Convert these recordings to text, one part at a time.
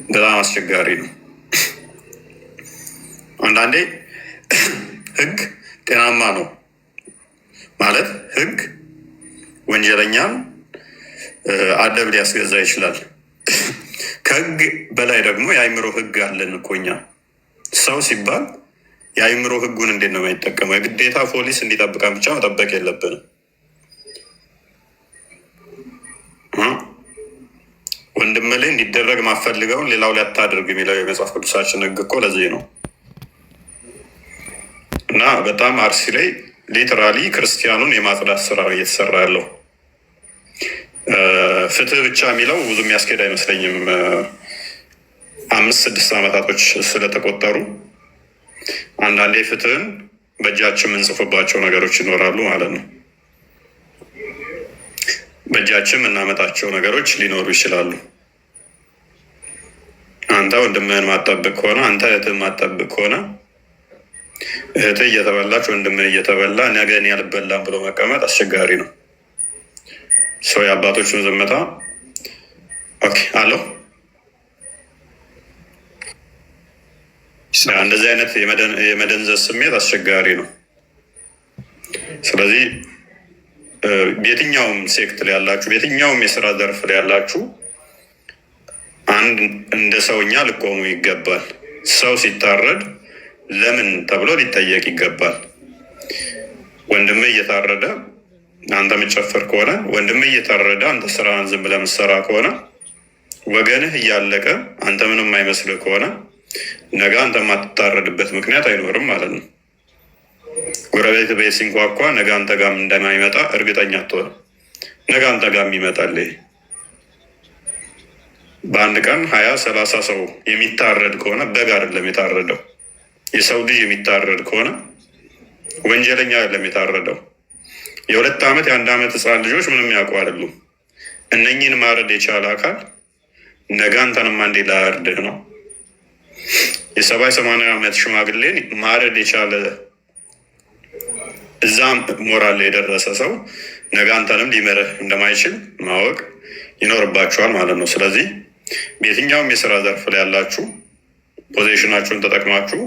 በጣም አስቸጋሪ ነው። አንዳንዴ ህግ ጤናማ ነው ማለት ህግ ወንጀለኛን አደብ ሊያስገዛ ይችላል። ከህግ በላይ ደግሞ የአእምሮ ህግ አለን እኮ እኛ። ሰው ሲባል የአእምሮ ህጉን እንዴት ነው የማይጠቀመው? የግዴታ ፖሊስ እንዲጠብቀን ብቻ መጠበቅ የለብንም። ወንድም ላይ እንዲደረግ ማፈልገውን ሌላው ላይ አታድርግ የሚለው የመጽሐፍ ቅዱሳችን ህግ እኮ ለዚህ ነው። እና በጣም አርሲ ላይ ሊትራሊ ክርስቲያኑን የማጽዳት ስራ እየተሰራ ያለው ፍትህ ብቻ የሚለው ብዙ የሚያስኬድ አይመስለኝም። 5-6 ዓመታቶች ስለተቆጠሩ አንዳንዴ ፍትህን በእጃችን የምንጽፍባቸው ነገሮች ይኖራሉ ማለት ነው። በእጃችን የምናመጣቸው ነገሮች ሊኖሩ ይችላሉ። አንተ ወንድምህን ማጠብቅ ከሆነ፣ አንተ እህትህን ማጠብቅ ከሆነ እህትህ እየተበላች ወንድምህ እየተበላ ነገ እኔ አልበላም ብሎ መቀመጥ አስቸጋሪ ነው። ሰው የአባቶቹን ዝምታ አለው። እንደዚህ አይነት የመደንዘዝ ስሜት አስቸጋሪ ነው። ስለዚህ በየትኛውም ሴክት ላይ ያላችሁ፣ በየትኛውም የስራ ዘርፍ ላይ ያላችሁ አንድ እንደ ሰውኛ ልቆሙ ይገባል። ሰው ሲታረድ ለምን ተብሎ ሊጠየቅ ይገባል። ወንድምህ እየታረደ አንተ የምትጨፍር ከሆነ፣ ወንድምህ እየታረደ አንተ ስራህን ዝም ብለህ የምትሰራ ከሆነ፣ ወገንህ እያለቀ አንተ ምንም የማይመስልህ ከሆነ ነገ አንተ የማትታረድበት ምክንያት አይኖርም ማለት ነው። ጎረቤት ቤት ሲንኳኳ ነገ አንተ ጋር እንደማይመጣ እርግጠኛ አትሆንም። ነገ አንተ ጋር ይመጣል። በአንድ ቀን 20-30 ሰው የሚታረድ ከሆነ በግ አይደለም የታረደው። የሰው ልጅ የሚታረድ ከሆነ ወንጀለኛ አይደለም የታረደው። የ2 ዓመት የ1 ዓመት ህፃን ልጆች ምንም ያውቁ አይደሉም። እነኝህን ማረድ የቻለ አካል ነገ አንተንም አንዴ ላያርድህ ነው። የ70-80 ዓመት ሽማግሌን ማረድ የቻለ እዛም ሞራል ላይ የደረሰ ሰው ነገ አንተንም ሊመርህ እንደማይችል ማወቅ ይኖርባችኋል ማለት ነው። ስለዚህ በየትኛውም የስራ ዘርፍ ላይ ያላችሁ ፖዚሽናችሁን ተጠቅማችሁ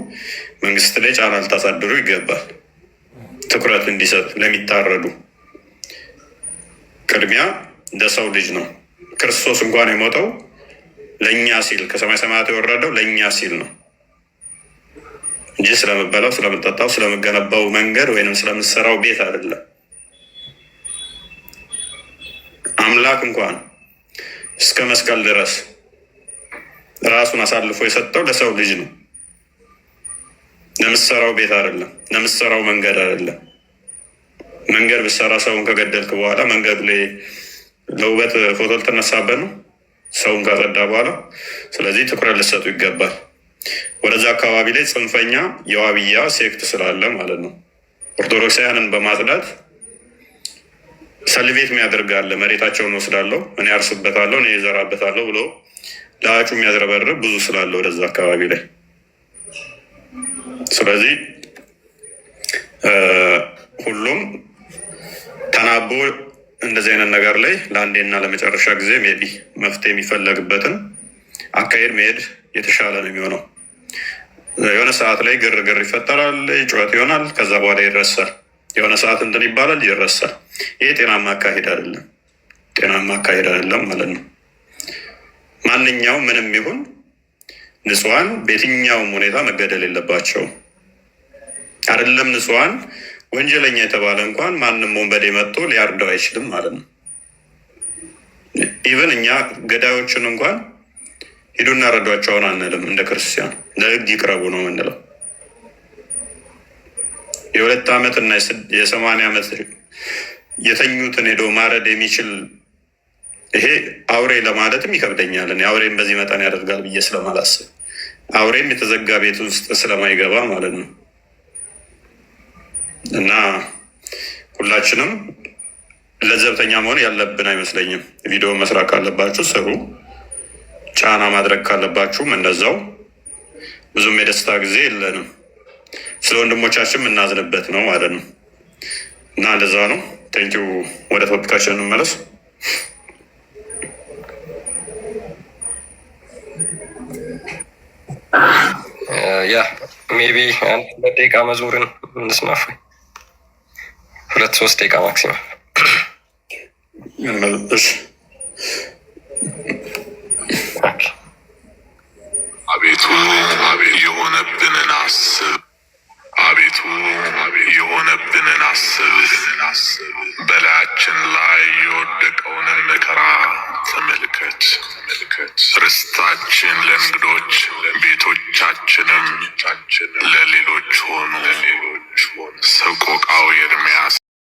መንግስት ላይ ጫና ልታሳድሩ ይገባል። ትኩረት እንዲሰጥ ለሚታረዱ ቅድሚያ ለሰው ልጅ ነው። ክርስቶስ እንኳን የሞተው ለእኛ ሲል፣ ከሰማይ ሰማያት የወረደው ለእኛ ሲል ነው እንጂ ስለምበላው፣ ስለምጠጣው፣ ስለምገነባው መንገድ ወይንም ስለምሰራው ቤት አይደለም። አምላክ እንኳን እስከ መስቀል ድረስ ራሱን አሳልፎ የሰጠው ለሰው ልጅ ነው። ለምሰራው ቤት አይደለም፣ ለምሰራው መንገድ አይደለም። መንገድ ብሰራ ሰውን ከገደልክ በኋላ መንገዱ ላይ ለውበት ፎቶ ልትነሳበት ነው ሰውን ካጸዳ በኋላ። ስለዚህ ትኩረት ልሰጡ ይገባል። ወደዛ አካባቢ ላይ ጽንፈኛ የዋብያ ሴክት ስላለ ማለት ነው። ኦርቶዶክሳውያንን በማጽዳት ሰልቤት የሚያደርጋለ መሬታቸውን ወስዳለሁ፣ እኔ አርስበታለሁ፣ እኔ ይዘራበታለሁ ብሎ ለአጩ የሚያዝረበርብ ብዙ ስላለ ወደዛ አካባቢ ላይ። ስለዚህ ሁሉም ተናቦ እንደዚህ አይነት ነገር ላይ ለአንዴና ለመጨረሻ ጊዜ ሜቢ መፍትሄ የሚፈለግበትን አካሄድ መሄድ የተሻለ ነው የሚሆነው። የሆነ ሰዓት ላይ ግርግር ይፈጠራል፣ ጩኸት ይሆናል፣ ከዛ በኋላ ይረሳል። የሆነ ሰዓት እንትን ይባላል፣ ይረሳል። ይሄ ጤናማ አካሄድ አይደለም፣ ጤናማ አካሄድ አይደለም ማለት ነው። ማንኛውም ምንም ይሁን ንጹሐን በየትኛውም ሁኔታ መገደል የለባቸውም። አይደለም ንጹሐን፣ ወንጀለኛ የተባለ እንኳን ማንም ወንበዴ መጥቶ ሊያርደው አይችልም ማለት ነው። ኢቨን እኛ ገዳዮችን እንኳን ሂዱና ረዷቸውን አንልም። እንደ ክርስቲያን ለህግ ይቅረቡ ነው የምንለው። የ2 ዓመት እና የ80 ዓመት የተኙትን ሄዶ ማረድ የሚችል ይሄ አውሬ ለማለትም ይከብደኛል። አውሬም በዚህ መጠን ያደርጋል ብዬ ስለማላስብ፣ አውሬም የተዘጋ ቤት ውስጥ ስለማይገባ ማለት ነው። እና ሁላችንም ለዘብተኛ መሆን ያለብን አይመስለኝም። ቪዲዮ መስራት ካለባችሁ ስሩ፣ ጫና ማድረግ ካለባችሁም እንደዛው። ብዙም የደስታ ጊዜ የለንም፣ ስለ ወንድሞቻችን የምናዝንበት ነው ማለት ነው። እና እንደዛ ነው። ቴንኪው። ወደ ቶፒካችን እንመለስ። ያ ሜቢ አንድ 2 ደቂቃ መዝሙርን እንስማፍ፣ 2-3 ደቂቃ ማክሲመም። አቤቱ የሆነብንን አስብ፣ አቤቱ የሆነብንን አስብ፣ በላያችን ላይ የወደቀውንን መከራ ተመልከት። ርስታችን ለእንግዶች ቤቶቻችንም ለሌሎች ሆኑ። ሰቆቃው ኤርምያስ